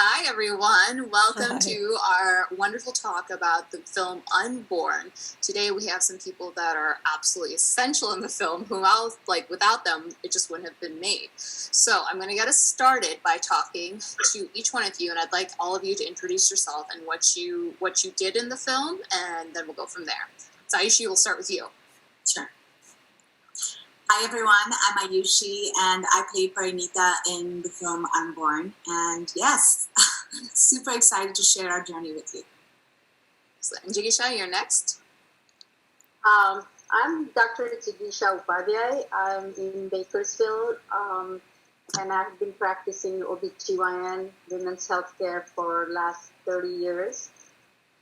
Hi, everyone. Welcome Hi. to our wonderful talk about the film Unborn. Today, we have some people that are absolutely essential in the film, who else, like, without them, it just wouldn't have been made. So I'm going to get us started by talking to each one of you, and I'd like all of you to introduce yourself and what you did in the film, and then we'll go from there. So Ayushi, we'll start with you. Sure. Hi everyone, I'm Ayushi and I played Parinita in the film Unborn. And yes, super excited to share our journey with you. And Jigisha, you're next. I'm Dr. Jigisha Upadhyay. I'm in Bakersfield and I've been practicing OBGYN, women's healthcare for the last 30 years.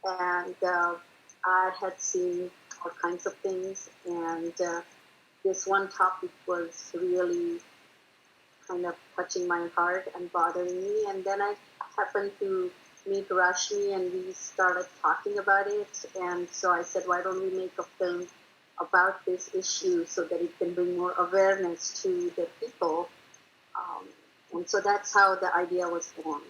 And I had seen all kinds of things, and this one topic was really kind of touching my heart and bothering me. And then I happened to meet Rashmi and we started talking about it. And so I said, why don't we make a film about this issue so that it can bring more awareness to the people. And so that's how the idea was born.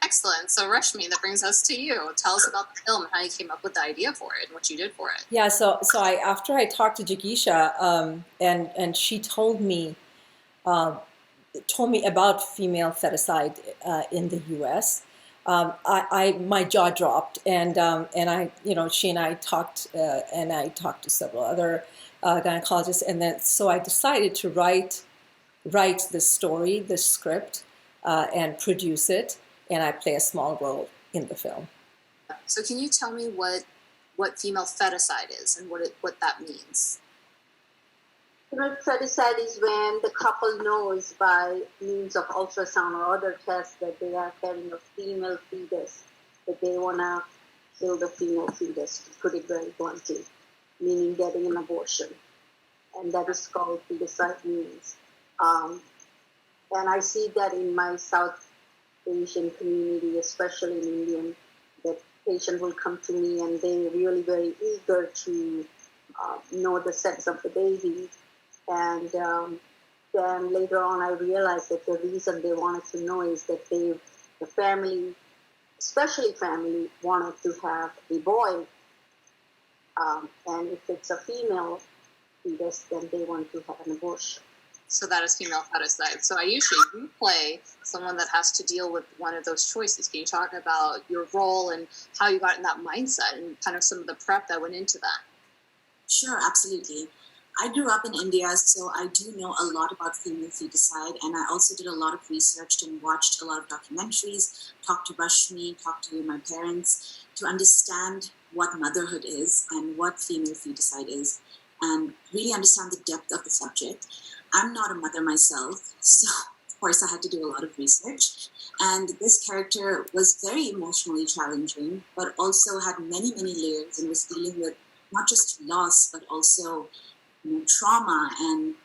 Excellent. So Rashmi, that brings us to you. Tell us about the film and how you came up with the idea for it and what you did for it. Yeah, so after I talked to Jigisha, and she told me about female feticide in the U.S., my jaw dropped, and I, she and I talked, and I talked to several other gynecologists, and then so I decided to write this story, this script, and produce it. And I play a small role in the film. So can you tell me what female feticide is and what that means? Female feticide is when the couple knows by means of ultrasound or other tests that they are carrying a female fetus, that they want to kill the female fetus, to put it very bluntly, meaning getting an abortion. And that is called feticide means. And I see that in my South Asian community, especially in Indian, that patient will come to me and they're really very eager to know the sex of the baby. And then later on, I realized that the reason they wanted to know is that the family, especially family, wanted to have a boy. And if it's a female fetus, then they want to have an abortion. So that is female feticide. So Ayushi, you play someone that has to deal with one of those choices. Can you talk about your role and how you got in that mindset and kind of some of the prep that went into that? Sure, absolutely. I grew up in India, so I do know a lot about female feticide, and I also did a lot of research and watched a lot of documentaries, talked to Rashmi, talked to my parents to understand what motherhood is and what female feticide is, and really understand the depth of the subject. I'm not a mother myself, so of course I had to do a lot of research. And this character was very emotionally challenging, but also had many, many layers and was dealing with not just loss, but also trauma and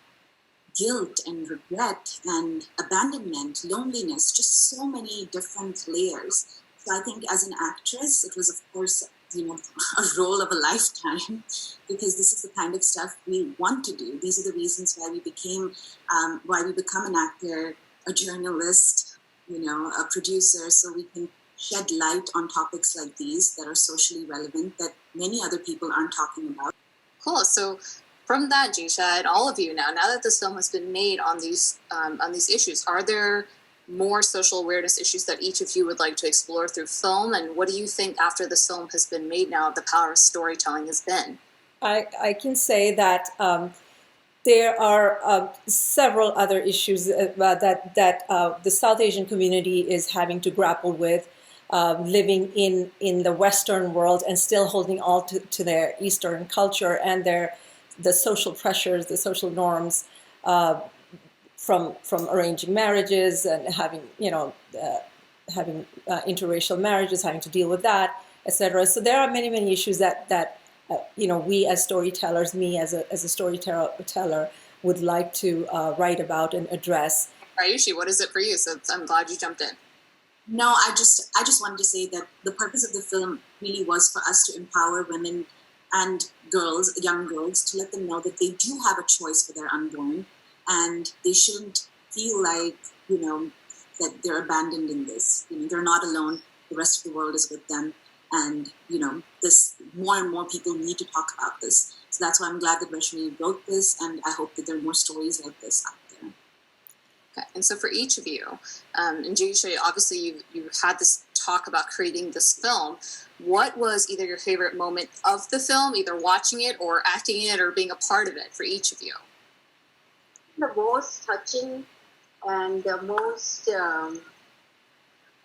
guilt and regret and abandonment, loneliness, just so many different layers. So I think as an actress, it was, of course, a role of a lifetime, because this is the kind of stuff we want to do. These are the reasons why we become an actor, a journalist, a producer, so we can shed light on topics like these that are socially relevant that many other people aren't talking about. Cool. So from that, Jisha, and all of you now that this film has been made on these issues, are there more social awareness issues that each of you would like to explore through film? And what do you think after this film has been made now, the power of storytelling has been? I can say that there are several other issues that the South Asian community is having to grapple with, living in the Western world and still holding all to their Eastern culture and the social pressures, the social norms, from arranging marriages and having interracial marriages, having to deal with that, etc. So there are many issues that we as storytellers, me as a storyteller, would like to write about and address. Ayushi, what is it for you? So I'm glad you jumped in. No, I just wanted to say that the purpose of the film really was for us to empower women and girls, young girls, to let them know that they do have a choice for their unborn, and they shouldn't feel like that they're abandoned in this. They're not alone. The rest of the world is with them. And, this more and more people need to talk about this. So that's why I'm glad that Rashmi wrote this, and I hope that there are more stories like this out there. Okay. And so for each of you, and Jaysha, obviously you had this talk about creating this film. What was either your favorite moment of the film, either watching it or acting in it or being a part of it for each of you? The most touching and the most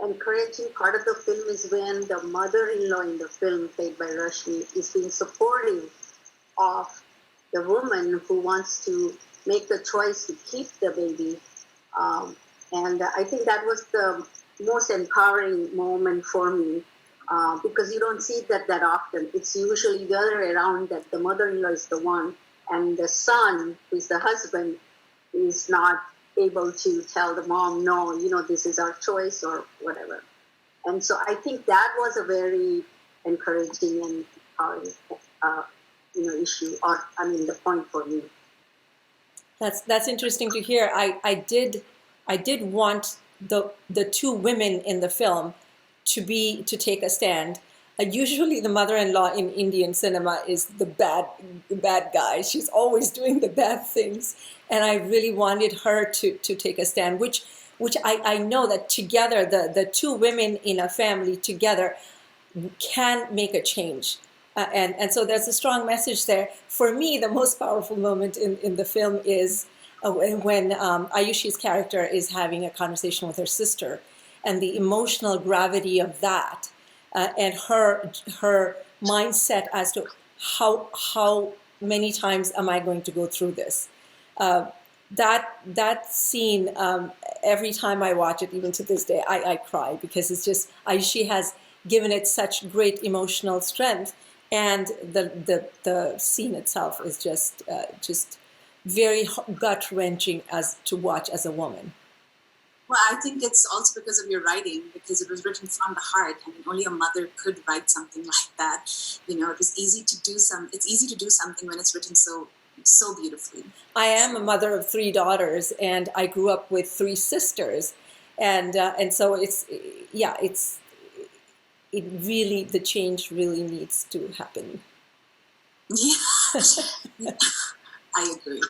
encouraging part of the film is when the mother-in-law in the film, played by Rashmi, is being supportive of the woman who wants to make the choice to keep the baby. And I think that was the most empowering moment for me, because you don't see that often. It's usually the other way around, that the mother-in-law is the one, and the son, who is the husband, is not able to tell the mom, no, this is our choice or whatever. And so I think that was a very encouraging and empowering issue, or the point for me. That's interesting to hear. I did want the two women in the film to take a stand. Usually the mother-in-law in Indian cinema is the bad guy. She's always doing the bad things. And I really wanted her to take a stand, which I know that together, the two women in a family together can make a change. And so there's a strong message there. For me, the most powerful moment in the film is when Ayushi's character is having a conversation with her sister, and the emotional gravity of that. And her mindset as to how many times am I going to go through this? That scene, every time I watch it, even to this day, I cry, because it's just she has given it such great emotional strength, and the scene itself is just very gut wrenching as to watch as a woman. Well, I think it's also because of your writing, because it was written from the heart. Only a mother could write something like that. It was easy to do It's easy to do something when it's written so beautifully. I am a mother of 3 daughters, and I grew up with 3 sisters, and so the change really needs to happen. Yeah, I agree.